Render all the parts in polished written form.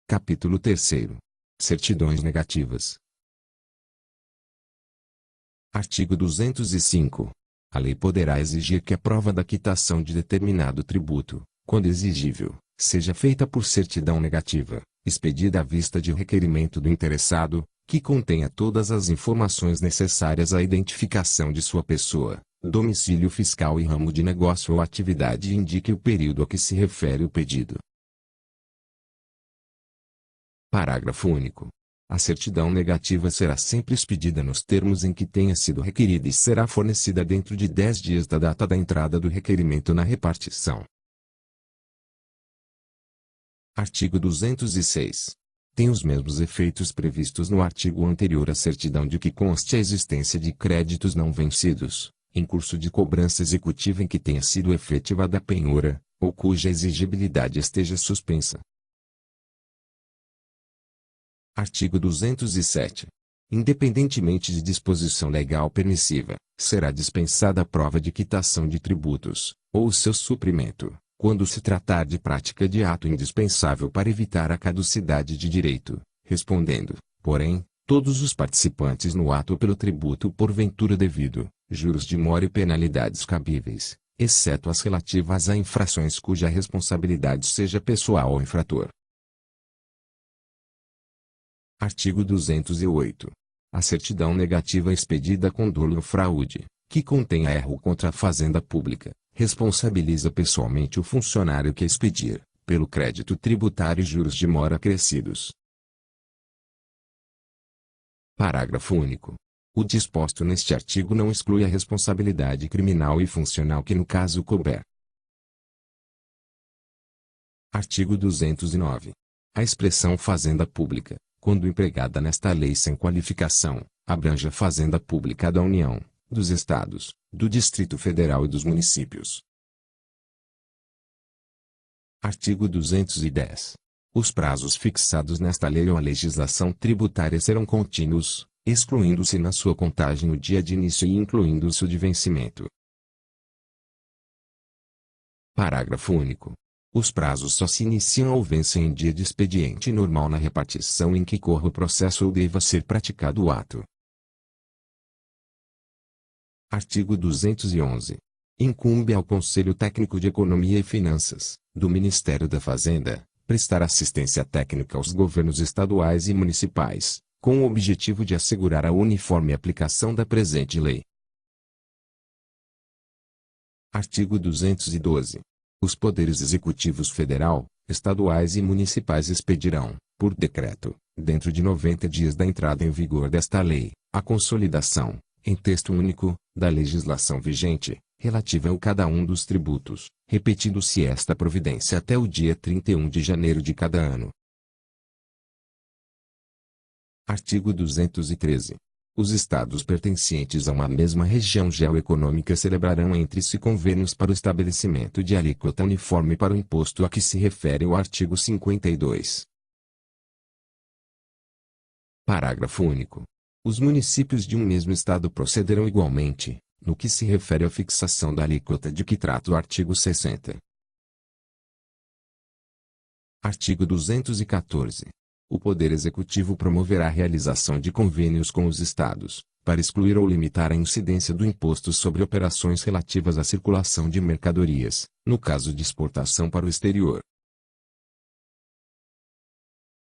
Capítulo 3º. Certidões negativas. Artigo 205. A lei poderá exigir que a prova da quitação de determinado tributo, quando exigível, seja feita por certidão negativa, expedida à vista de requerimento do interessado, que contenha todas as informações necessárias à identificação de sua pessoa, domicílio fiscal e ramo de negócio ou atividade e indique o período a que se refere o pedido. Parágrafo único. A certidão negativa será sempre expedida nos termos em que tenha sido requerida e será fornecida dentro de 10 dias da data da entrada do requerimento na repartição. Artigo 206. Tem os mesmos efeitos previstos no artigo anterior a certidão de que conste a existência de créditos não vencidos, em curso de cobrança executiva em que tenha sido efetivada a penhora, ou cuja exigibilidade esteja suspensa. Artigo 207. Independentemente de disposição legal permissiva, será dispensada a prova de quitação de tributos, ou o seu suprimento, quando se tratar de prática de ato indispensável para evitar a caducidade de direito, respondendo, porém, todos os participantes no ato pelo tributo porventura devido, juros de mora e penalidades cabíveis, exceto as relativas a infrações cuja responsabilidade seja pessoal ao infrator. Artigo 208. A certidão negativa expedida com dolo ou fraude, que contenha erro contra a fazenda pública, responsabiliza pessoalmente o funcionário que expedir, pelo crédito tributário e juros de mora acrescidos. Parágrafo único. O disposto neste artigo não exclui a responsabilidade criminal e funcional que no caso couber. Artigo 209. A expressão fazenda pública, quando empregada nesta lei sem qualificação, abrange a fazenda pública da União, dos Estados, do Distrito Federal e dos municípios. Artigo 210. Os prazos fixados nesta lei ou a legislação tributária serão contínuos, excluindo-se na sua contagem o dia de início e incluindo-se o de vencimento. Parágrafo único. Os prazos só se iniciam ou vencem em dia de expediente normal na repartição em que corra o processo ou deva ser praticado o ato. Artigo 211. Incumbe ao Conselho Técnico de Economia e Finanças, do Ministério da Fazenda, prestar assistência técnica aos governos estaduais e municipais, com o objetivo de assegurar a uniforme aplicação da presente lei. Artigo 212. Os poderes executivos federal, estaduais e municipais expedirão, por decreto, dentro de 90 dias da entrada em vigor desta lei, a consolidação, em texto único, da legislação vigente, relativa a cada um dos tributos, repetindo-se esta providência até o dia 31 de janeiro de cada ano. Artigo 213. Os estados pertencentes a uma mesma região geoeconômica celebrarão entre si convênios para o estabelecimento de alíquota uniforme para o imposto a que se refere o artigo 52. Parágrafo único. Os municípios de um mesmo estado procederão igualmente, no que se refere à fixação da alíquota de que trata o artigo 60. Artigo 214. O Poder Executivo promoverá a realização de convênios com os estados, para excluir ou limitar a incidência do imposto sobre operações relativas à circulação de mercadorias, no caso de exportação para o exterior.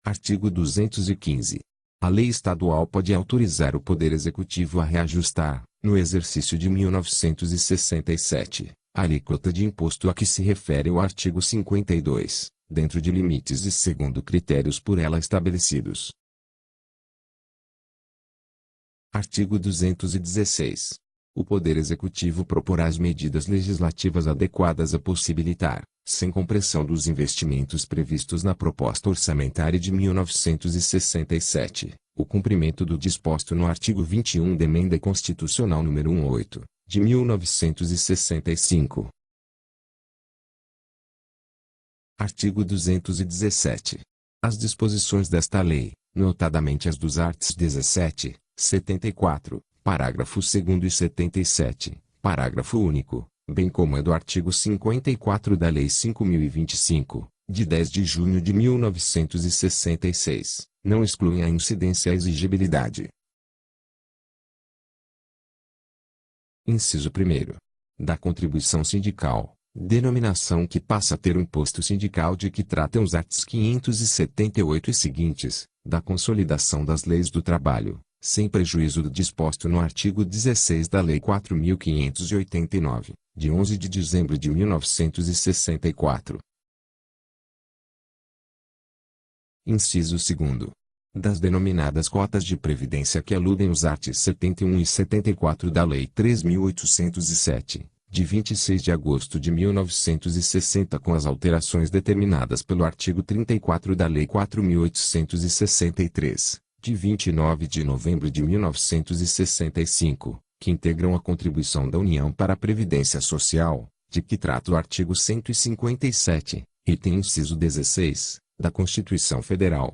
Artigo 215. A lei estadual pode autorizar o Poder Executivo a reajustar, no exercício de 1967, a alíquota de imposto a que se refere o artigo 52. Dentro de limites e segundo critérios por ela estabelecidos. Artigo 216. O Poder Executivo proporá as medidas legislativas adequadas a possibilitar, sem compressão dos investimentos previstos na proposta orçamentária de 1967, o cumprimento do disposto no artigo 21 da Emenda Constitucional nº 18, de 1965. Artigo 217. As disposições desta lei, notadamente as dos arts 17, 74, parágrafo 2º e 77, parágrafo único, bem como a do artigo 54 da Lei 5.025, de 10 de junho de 1966, não excluem a incidência e a exigibilidade. Inciso 1º. Da contribuição sindical, denominação que passa a ter o imposto sindical de que tratam os artigos 578 e seguintes, da consolidação das leis do trabalho, sem prejuízo do disposto no artigo 16 da Lei 4.589, de 11 de dezembro de 1964. Inciso 2º. Das denominadas cotas de previdência que aludem os artigos 71 e 74 da Lei 3.807, de 26 de agosto de 1960 com as alterações determinadas pelo artigo 34 da Lei 4.863, de 29 de novembro de 1965, que integram a contribuição da União para a Previdência Social, de que trata o artigo 157, item inciso 16, da Constituição Federal.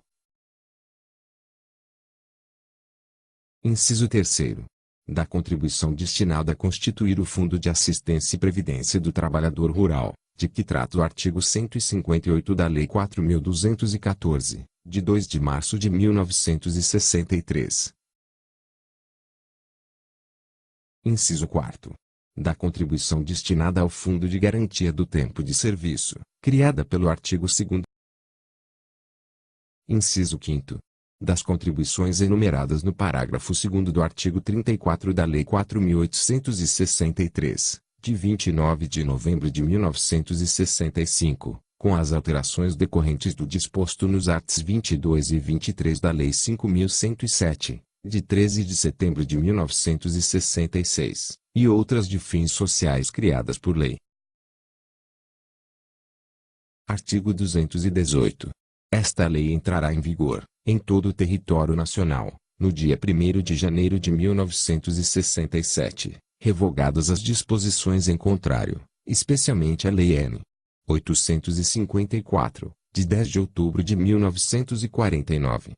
Inciso 3º. Da contribuição destinada a constituir o Fundo de Assistência e Previdência do Trabalhador Rural, de que trata o artigo 158 da Lei 4.214, de 2 de março de 1963. Inciso 4º. Da contribuição destinada ao Fundo de Garantia do Tempo de Serviço, criada pelo artigo 2º. Inciso 5º. Das contribuições enumeradas no parágrafo 2º do artigo 34 da Lei 4.863, de 29 de novembro de 1965, com as alterações decorrentes do disposto nos artigos 22 e 23 da Lei 5.107, de 13 de setembro de 1966, e outras de fins sociais criadas por lei. Artigo 218. Esta lei entrará em vigor, em todo o território nacional, no dia 1º de janeiro de 1967, revogadas as disposições em contrário, especialmente a Lei N. 854, de 10 de outubro de 1949.